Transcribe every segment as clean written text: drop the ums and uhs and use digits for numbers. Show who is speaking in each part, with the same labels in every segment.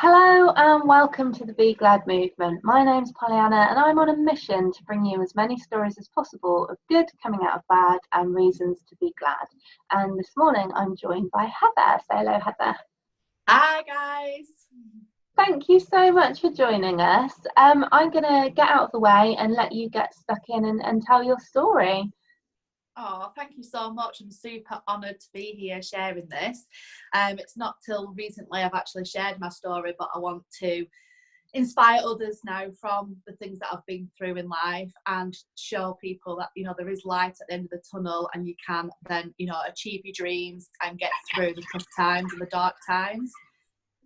Speaker 1: Hello and welcome to the Be Glad movement. My name's Pollyanna and I'm on a mission to bring you as many stories as possible of good coming out of bad and reasons to be glad. And this morning I'm joined by Heather. Say hello, Heather.
Speaker 2: Hi guys.
Speaker 1: Thank you so much for joining us. I'm going to get out of the way and let you get stuck in and tell your story.
Speaker 2: Oh, thank you so much. I'm super honoured to be here sharing this. It's not till recently I've actually shared my story, but I want to inspire others now from the things that I've been through in life and show people that, there is light at the end of the tunnel and you can then, achieve your dreams and get through the tough times and the dark times.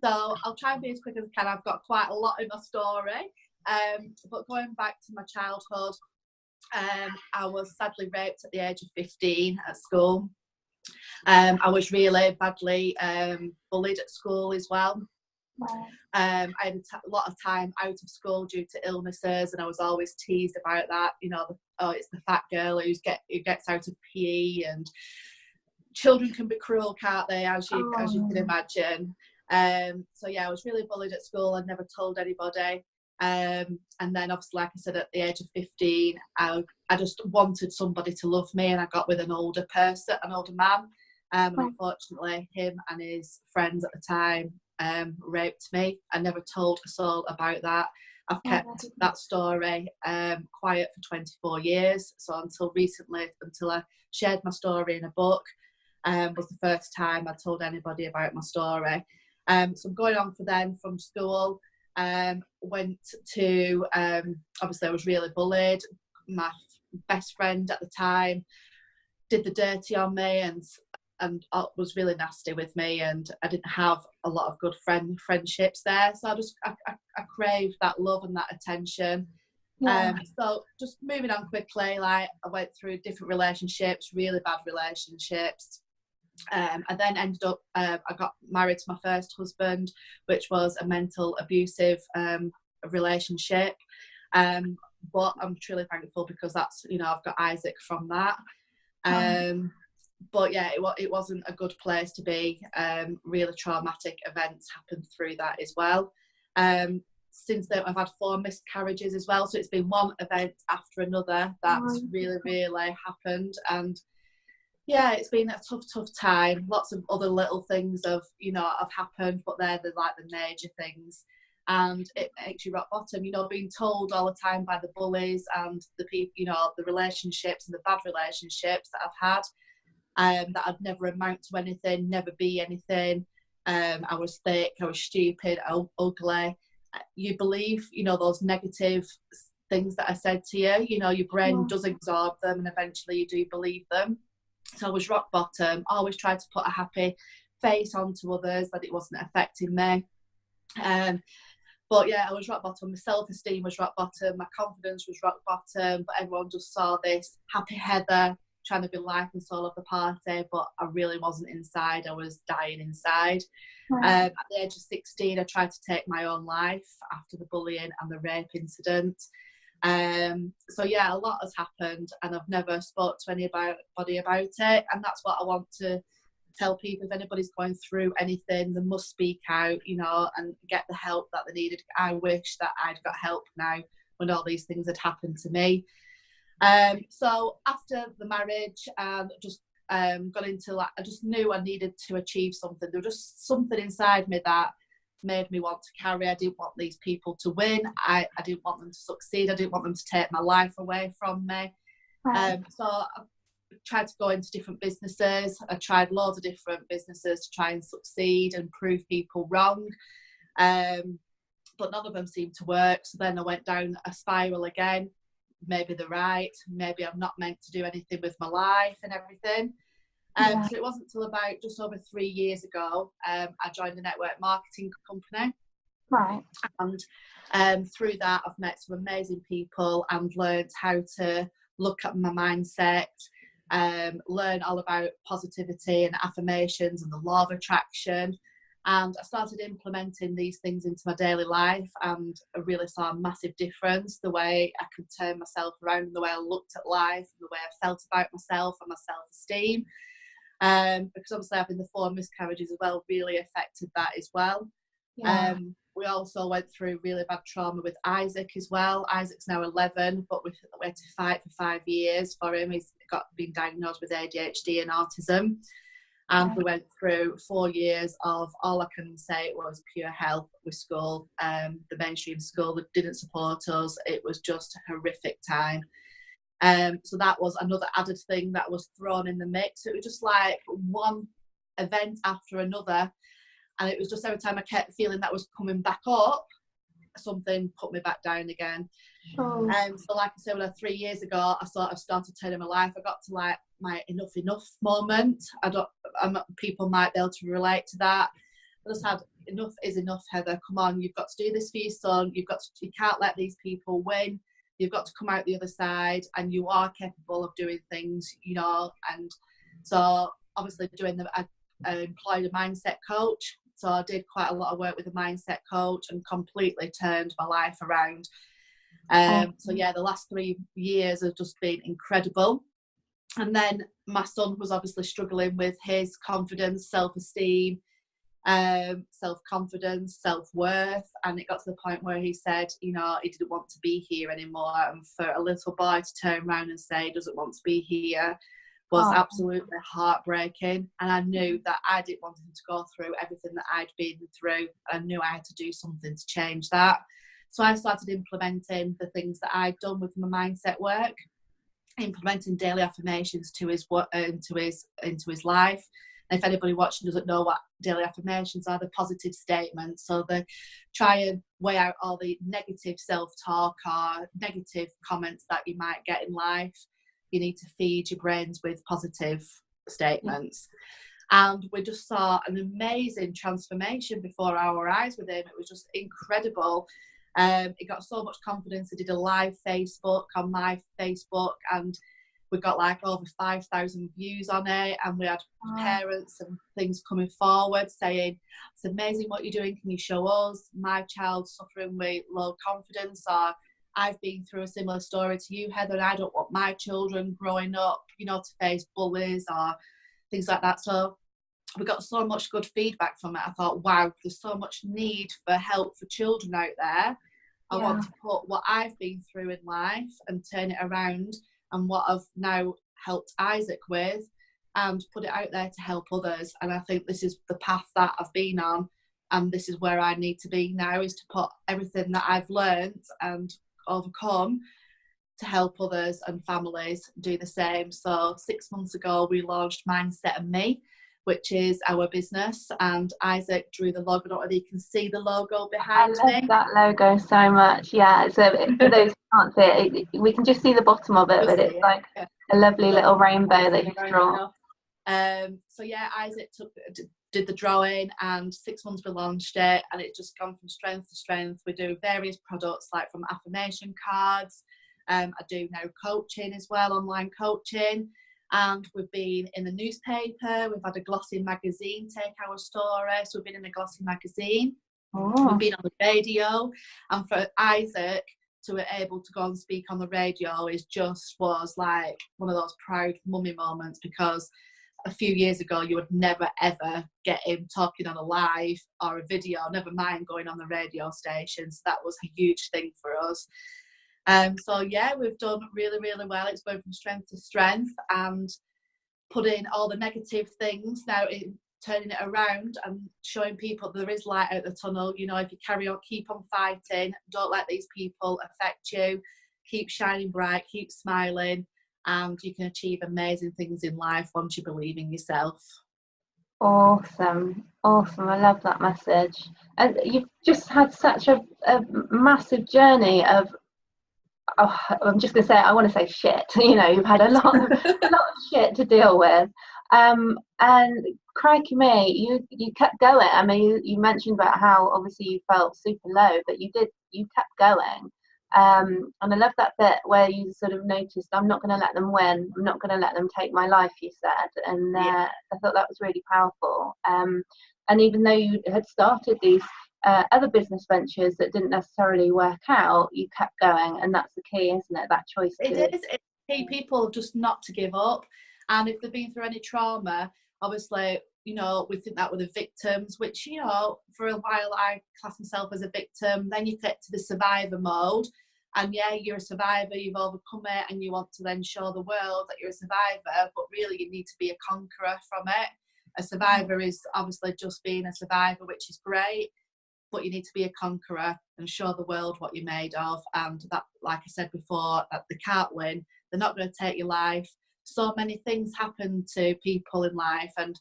Speaker 2: So I'll try and be as quick as I can. I've got quite a lot in my story. But going back to my childhood, I was sadly raped at the age of 15 at school. I was really badly bullied at school as well.
Speaker 1: Wow.
Speaker 2: I had a lot of time out of school due to illnesses, and I was always teased about that. It's the fat girl who gets out of PE, and children can be cruel, can't they? As you can imagine. So yeah, I was really bullied at school. I never told anybody. And then obviously, like I said, at the age of 15, I just wanted somebody to love me, and I got with an older man. And unfortunately, him and his friends at the time raped me. I never told a soul about that. I've kept that story quiet for 24 years. So until recently, until I shared my story in a book, was the first time I told anybody about my story. So I'm going on from school. Went to, obviously I was really bullied. My best friend at the time did the dirty on me and was really nasty with me, and I didn't have a lot of good friendships there. So I craved that love and that attention. So just moving on quickly, like I went through different relationships, really bad relationships. I then ended up, I got married to my first husband, which was a mental abusive relationship. But I'm truly thankful because that's, I've got Isaac from that. But yeah, it wasn't a good place to be. Really traumatic events happened through that as well. Since then, I've had 4 miscarriages as well. So it's been one event after another that's really, really happened. And yeah, it's been a tough time. Lots of other little things have happened, but they're the major things. And it makes you rock bottom, being told all the time by the bullies and the people, the relationships and the bad relationships that I've had, that I'd never amount to anything, never be anything. I was thick, I was stupid, ugly. You believe, those negative things that I said to you, your brain does absorb them and eventually you do believe them. So I was rock bottom, always tried to put a happy face onto others, that it wasn't affecting me. But yeah, I was rock bottom. My self-esteem was rock bottom. My confidence was rock bottom. But everyone just saw this happy Heather trying to be life and soul of the party. But I really wasn't inside. I was dying inside. At the age of 16, I tried to take my own life after the bullying and the rape incident. So yeah, a lot has happened and I've never spoke to anybody about it, and that's what I want to tell people. If anybody's going through anything, they must speak out, and get the help that they needed. I wish that I'd got help now when all these things had happened to me. So after the marriage, just got into I just knew I needed to achieve something. There was just something inside me that made me want to carry. I didn't want these people to win. I didn't want them to succeed. I didn't want them to take my life away from me. So I tried to go into different businesses. I tried loads of different businesses to try and succeed and prove people wrong. But none of them seemed to work. So then I went down a spiral again. Maybe they're right. Maybe I'm not meant to do anything with my life and everything. So it wasn't until about just over 3 years ago, I joined a network marketing company. And through that, I've met some amazing people and learned how to look at my mindset, learn all about positivity and affirmations and the law of attraction. And I started implementing these things into my daily life, and I really saw a massive difference, the way I could turn myself around, the way I looked at life, the way I felt about myself and my self-esteem. Because obviously having the 4 miscarriages as well really affected that as well.
Speaker 1: Yeah.
Speaker 2: We also went through really bad trauma with Isaac as well. Isaac's now 11, but we had to fight for 5 years for him. He's been diagnosed with ADHD and autism. And we went through 4 years of, all I can say, was pure hell with school. The mainstream school that didn't support us. It was just a horrific time. So that was another added thing that was thrown in the mix. It was just like one event after another. And it was just every time I kept feeling that was coming back up, something put me back down again.
Speaker 1: Oh.
Speaker 2: So like I said, 3 years ago, I sort of started turning my life. I got to like my enough moment. People might be able to relate to that. I just had enough is enough, Heather. Come on, you've got to do this for your son. You can't let these people win. You've got to come out the other side, and you are capable of doing things, you know. And so obviously I employed a mindset coach. So I did quite a lot of work with a mindset coach and completely turned my life around. So yeah, the last 3 years have just been incredible. And then my son was obviously struggling with his confidence, self-esteem, self-confidence, self-worth, and it got to the point where he said, you know, he didn't want to be here anymore. And for a little boy to turn around and say he doesn't want to be here was absolutely heartbreaking. And I knew that I didn't want him to go through everything that I'd been through. I knew I had to do something to change that. So I started implementing the things that I'd done with my mindset work, implementing daily affirmations to his life. And if anybody watching doesn't know what daily affirmations are, they're positive statements. So they try and weigh out all the negative self-talk or negative comments that you might get in life. You need to feed your brains with positive statements. And we just saw an amazing transformation before our eyes with him. It was just incredible. He got so much confidence. He did a live Facebook on my Facebook, and we got like over 5,000 views on it. And we had parents and things coming forward saying, it's amazing what you're doing. Can you show us? My child's suffering with low confidence, or I've been through a similar story to you, Heather, and I don't want my children growing up, you know, to face bullies or things like that. So we got so much good feedback from it. I thought, wow, there's so much need for help for children out there. I want to put what I've been through in life and turn it around, and what I've now helped Isaac with, and put it out there to help others. And I think this is the path that I've been on, and this is where I need to be now, is to put everything that I've learned and overcome to help others and families do the same. So 6 months ago we launched Mindset and Me, which is our business, and Isaac drew the logo. I don't know if you can see the logo behind me.
Speaker 1: I love that logo so much. Yeah, so for those who can't see it, we can just see the bottom of it, but it's like a lovely little rainbow that he's drawn.
Speaker 2: So yeah, Isaac did the drawing, and 6 months we launched it, and it's just gone from strength to strength. We do various products, like from affirmation cards. I do now coaching as well, online coaching. And we've been in the newspaper. We've had a glossy magazine take our story. So we've been in a glossy magazine. We've been on the radio. And for Isaac to be able to go and speak on the radio was like one of those proud mummy moments, because a few years ago you would never ever get him talking on a live or a video, never mind going on the radio station. So that was a huge thing for us. So yeah, we've done really, really well. It's going from strength to strength, and putting all the negative things now, turning it around and showing people there is light out the tunnel. You know, if you carry on, keep on fighting, don't let these people affect you, keep shining bright, keep smiling, and you can achieve amazing things in life once you believe in yourself.
Speaker 1: Awesome. I love that message. And you've just had such a massive journey of, I'm just going to say, I want to say shit. You know, you've had a lot of shit to deal with. And crikey me, you kept going. I mean, you mentioned about how obviously you felt super low, but you kept going. And I love that bit where you sort of noticed, I'm not going to let them win. I'm not going to let them take my life, you said. And I thought that was really powerful. And even though you had started these other business ventures that didn't necessarily work out, you kept going, and that's the key, isn't it? That choice.
Speaker 2: It's key, people just not to give up. And if they've been through any trauma, obviously, you know, we think that we're the victims, which, you know, for a while I class myself as a victim. Then you get to the survivor mode, and yeah, you're a survivor, you've overcome it, and you want to then show the world that you're a survivor, but really you need to be a conqueror from it. A survivor is obviously just being a survivor, which is great, but you need to be a conqueror and show the world what you're made of. And that, like I said before, that they can't win. They're not going to take your life. So many things happen to people in life, and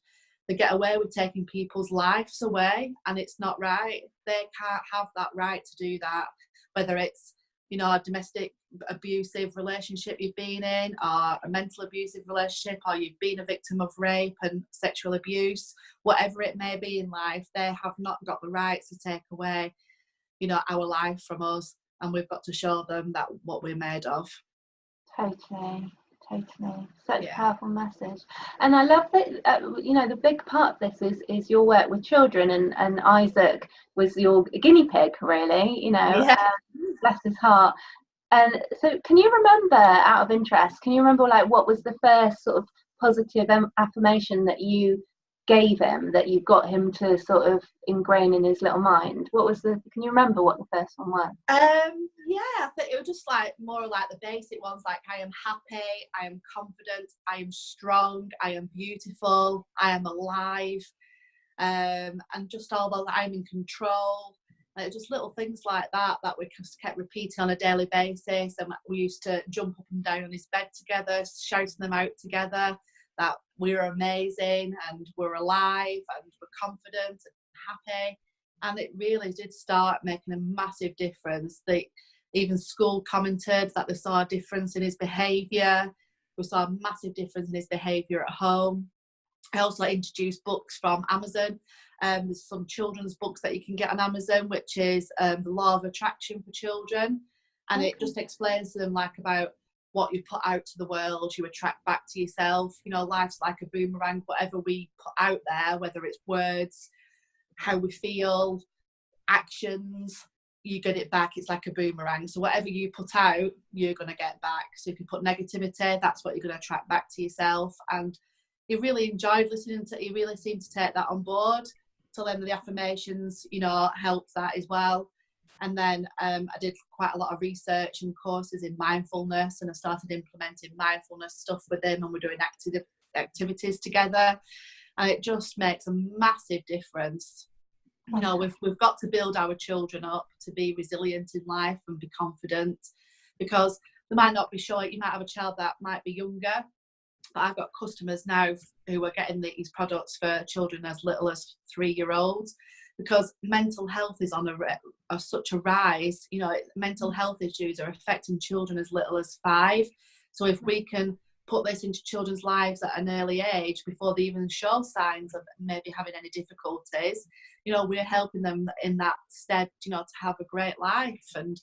Speaker 2: they get away with taking people's lives away, and it's not right. They can't have that right to do that, whether it's, you know, a domestic abusive relationship you've been in, or a mental abusive relationship, or you've been a victim of rape and sexual abuse, whatever it may be in life, they have not got the right to take away, you know, our life from us, and we've got to show them that what we're made of.
Speaker 1: Totally. Such a powerful message. And I love that, you know, the big part of this is your work with children, and Isaac was your guinea pig, really, you know, bless his heart. And so can you remember, out of interest, like what was the first sort of positive affirmation that you gave him, that you got him to sort of ingrain in his little mind? Can you remember what the first one was?
Speaker 2: I think it was just like more like the basic ones, like I am happy, I am confident, I am strong, I am beautiful, I am alive, and just all that I'm in control. Like just little things like that we just kept repeating on a daily basis, and we used to jump up and down on his bed together, shouting them out together, that we're amazing and we're alive and we're confident and happy. And it really did start making a massive difference. Even school commented that they saw a difference in his behaviour. We saw a massive difference in his behaviour at home. I also introduced books from Amazon. There's some children's books that you can get on Amazon, which is the Law of Attraction for children, and it just explains to them like about what you put out to the world, you attract back to yourself. You know, life's like a boomerang. Whatever we put out there, whether it's words, how we feel, actions, you get it back. It's like a boomerang. So whatever you put out, you're going to get back. So if you put negativity, that's what you're going to attract back to yourself. And he really enjoyed listening to, he really seemed to take that on board. So then the affirmations, you know, helped that as well. And then I did quite a lot of research and courses in mindfulness, and I started implementing mindfulness stuff with him, and we're doing activities together, and it just makes a massive difference. You know, we've got to build our children up to be resilient in life and be confident, because they might not be sure. You might have a child that might be younger, but I've got customers now who are getting these products for children as little as 3-year-olds, because mental health is on such a rise. You know, mental health issues are affecting children as little as 5. So if we can put this into children's lives at an early age, before they even show signs of maybe having any difficulties, you know, we're helping them in that stead, you know, to have a great life and,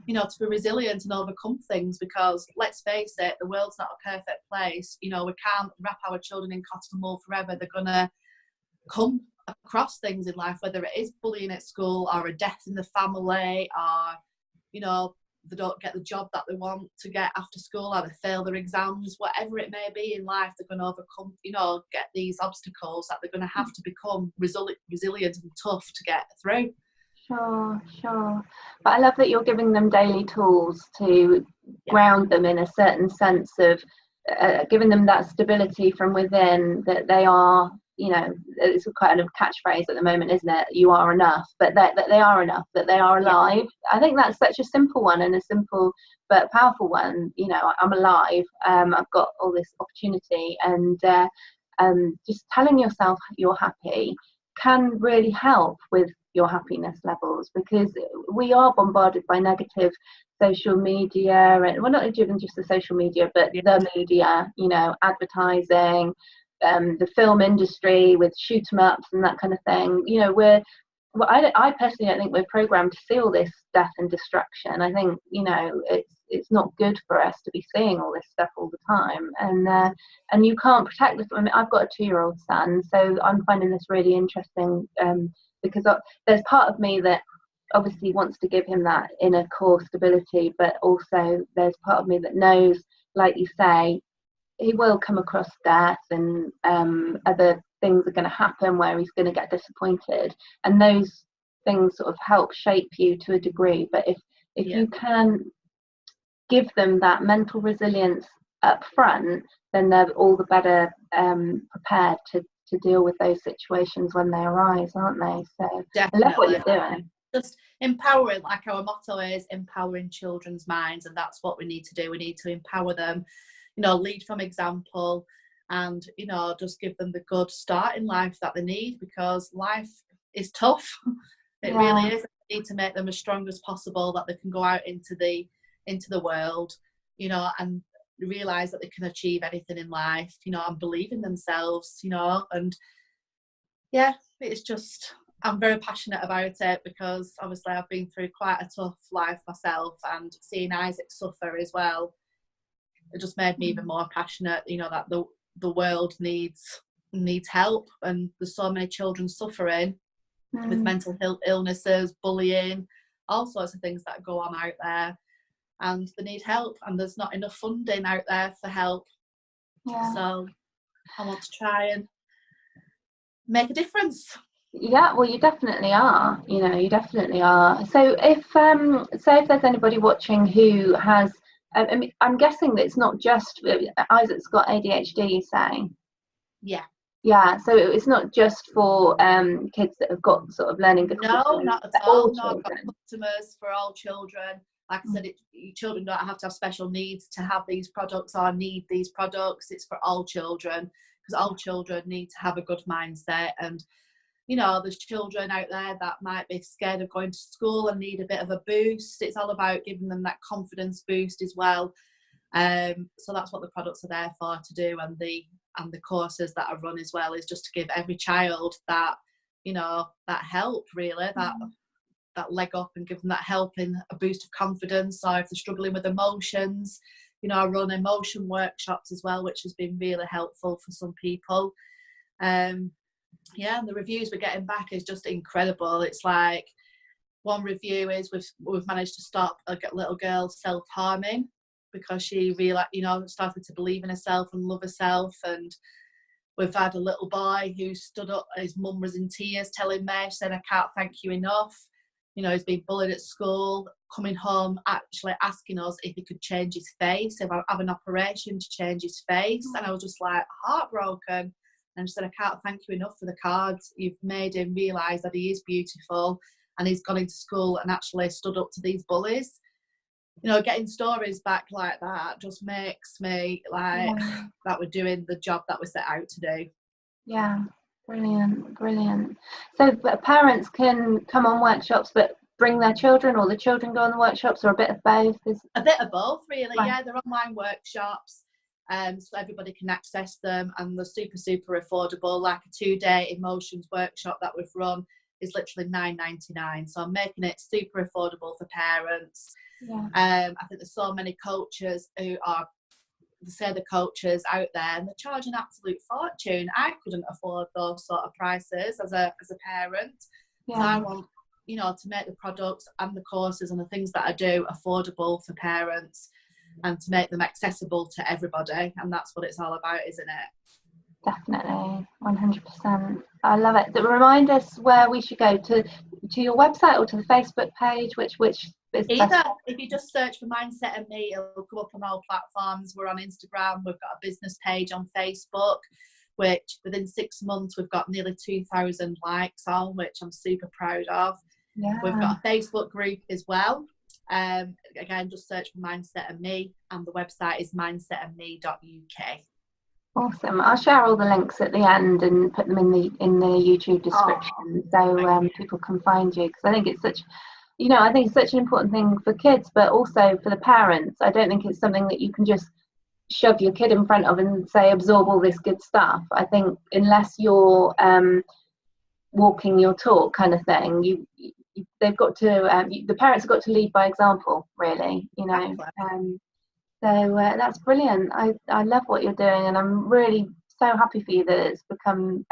Speaker 2: you know, to be resilient and overcome things. Because let's face it, the world's not a perfect place. You know, we can't wrap our children in cotton wool forever. They're going to come across things in life, whether it is bullying at school or a death in the family, or, you know, they don't get the job that they want to get after school, or they fail their exams, whatever it may be in life, they're going to overcome, you know, get these obstacles that they're going to have to become resilient and tough to get through.
Speaker 1: Sure. But I love that you're giving them daily tools to ground them in a certain sense of giving them that stability from within, that they are, you know, it's a kind of catchphrase at the moment, isn't it? You are enough, but that they are enough, that they are alive. I think that's such a simple one, and a simple but powerful one. You know, I'm alive. I've got all this opportunity, and just telling yourself you're happy can really help with your happiness levels, because we are bombarded by negative social media, and we're not even just the social media, but the media, you know, advertising, the film industry with shoot 'em ups and that kind of thing. You know, I personally don't think we're programmed to see all this death and destruction. I think, you know, it's not good for us to be seeing all this stuff all the time, and you can't protect this. I mean, I've got a 2-year-old son, so I'm finding this really interesting, because there's part of me that obviously wants to give him that inner core stability, but also there's part of me that knows, like you say, he will come across death and other things are going to happen where he's going to get disappointed, and those things sort of help shape you to a degree. But if you can give them that mental resilience up front, then they're all the better prepared to deal with those situations when they arise, aren't they? So
Speaker 2: definitely.
Speaker 1: I love what you're doing.
Speaker 2: Just empowering, like our motto is empowering children's minds, and that's what we need to do. We need to empower them, lead from example, and just give them the good start in life that they need, because life is tough. It really is. We need to make them as strong as possible, that they can go out into the world, and realize that they can achieve anything in life, and believe in themselves, and it's just, I'm very passionate about it, because obviously I've been through quite a tough life myself, and seeing Isaac suffer as well, it just made me even more passionate, that the world needs help, and there's so many children suffering with mental illnesses, bullying, all sorts of things that go on out there, and they need help, and there's not enough funding out there for help. So I want to try and make a difference.
Speaker 1: Yeah, well, you definitely are. You definitely are. So if there's anybody watching who has, I'm guessing that it's not just Isaac's got ADHD, you're saying? Yeah, so it's not just for kids that have got sort of learning difficulties.
Speaker 2: No, not at all. No, I've got customers for all children. Like I said, children don't have to have special needs to have these products or need these products. It's for all children, because all children need to have a good mindset. And there's children out there that might be scared of going to school and need a bit of a boost. It's all about giving them that confidence boost as well. So that's what the products are there for to do, and the courses that I run as well is just to give every child that that help, really, that leg up, and give them that help in a boost of confidence. Or if they're struggling with emotions, I run emotion workshops as well, which has been really helpful for some people. And the reviews we're getting back is just incredible. It's like, one review is we've managed to stop a little girl self-harming, because she really, started to believe in herself and love herself. And we've had a little boy who stood up, his mum was in tears telling me, she said, "I can't thank you enough." He's been bullied at school, coming home actually asking us if he could change his face, if I have an operation to change his face. And I was just like heartbroken. And she said, "I can't thank you enough for the cards. You've made him realise that he is beautiful, and he's gone into school and actually stood up to these bullies." Getting stories back like that just makes me like that we're doing the job that we set out to do.
Speaker 1: Yeah, brilliant. So parents can come on workshops, but bring their children, or the children go on the workshops, or a bit of both?
Speaker 2: A bit of both, really. Right. They're online workshops. So everybody can access them, and they're super affordable. Like a 2-day emotions workshop that we've run is literally $9.99. So I'm making it super affordable for parents. I think there's so many coaches who are, the coaches out there, and they're charging absolute fortune. I couldn't afford those sort of prices as a parent. So I want, to make the products and the courses and the things that I do affordable for parents, and to make them accessible to everybody. And that's what it's all about, isn't it?
Speaker 1: Definitely, 100%. I love it. Remind us where we should go, to your website or to the Facebook page, which is
Speaker 2: either
Speaker 1: best?
Speaker 2: If you just search for Mindset and Me, it'll come up on all platforms. We're on Instagram, we've got a business page on Facebook, which within 6 months we've got nearly 2,000 likes on, which I'm super proud of. We've got a Facebook group as well. Again, just search for Mindset and Me, and the website is mindsetandme.uk.
Speaker 1: Awesome. I'll share all the links at the end and put them in the YouTube description, so people can find you, because I think it's such an important thing for kids, but also for the parents. I don't think it's something that you can just shove your kid in front of and say, absorb all this good stuff. I think unless you're walking your talk kind of thing, they've got to, the parents have got to lead by example, really, So that's brilliant. I love what you're doing, and I'm really so happy for you that it's become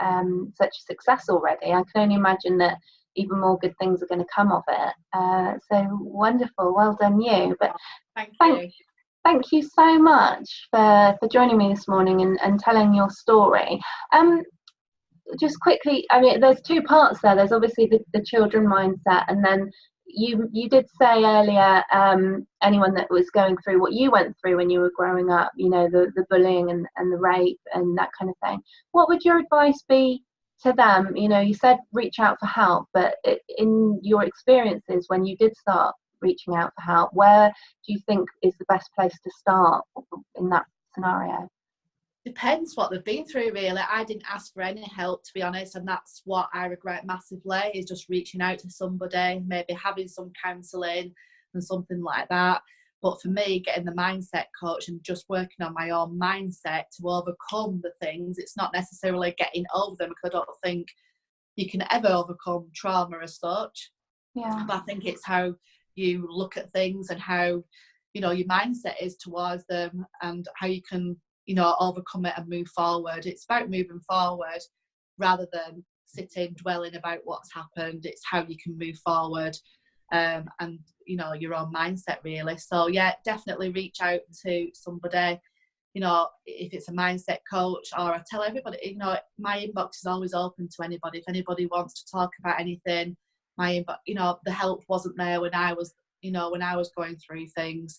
Speaker 1: such a success already. I can only imagine that even more good things are going to come of it. So wonderful. Well done you. But thank you so much for joining me this morning and telling your story. just quickly, I mean, there's two parts there. There's obviously the children mindset, and then you did say earlier, anyone that was going through what you went through when you were growing up, you know, the bullying and the rape and that kind of thing. What would your advice be to them? You know, you said reach out for help, but in your experiences when you did start reaching out for help, where do you think is the best place to start in that scenario?
Speaker 2: Depends what they've been through, really. I didn't ask for any help, to be honest, and that's what I regret massively, is just reaching out to somebody, maybe having some counselling and something like that. But for me, getting the mindset coach and just working on my own mindset to overcome the things, it's not necessarily getting over them, because I don't think you can ever overcome trauma as such.
Speaker 1: Yeah.
Speaker 2: But I think it's how you look at things and how, you know, your mindset is towards them, and how you can, you know, overcome it and move forward. It's about moving forward rather than sitting dwelling about what's happened. It's how you can move forward, and, you know, your own mindset, really. So yeah, definitely reach out to somebody, you know, if it's a mindset coach, or I tell everybody, you know, my inbox is always open to anybody. If anybody wants to talk about anything, my inbox, you know, the help wasn't there when I was, you know, when I was going through things,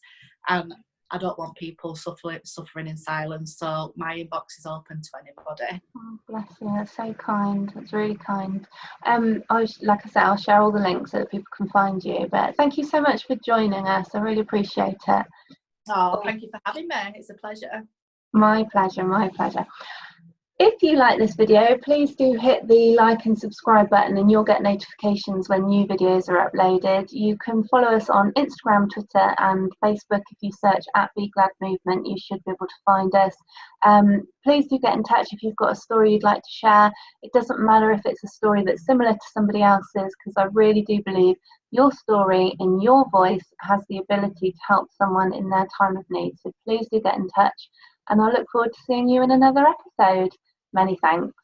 Speaker 2: and I don't want people suffering in silence. So my inbox is open to anybody.
Speaker 1: Oh, bless you. That's so kind. That's really kind. Like I said, I'll share all the links so that people can find you. But thank you so much for joining us. I really appreciate it.
Speaker 2: Oh, thank you for having me. It's a pleasure.
Speaker 1: My pleasure. My pleasure. If you like this video, please do hit the like and subscribe button, and you'll get notifications when new videos are uploaded. You can follow us on Instagram, Twitter and Facebook. If you search at Be Glad Movement, you should be able to find us. Please do get in touch if you've got a story you'd like to share. It doesn't matter if it's a story that's similar to somebody else's, because I really do believe your story in your voice has the ability to help someone in their time of need. So please do get in touch, and I look forward to seeing you in another episode. Many thanks.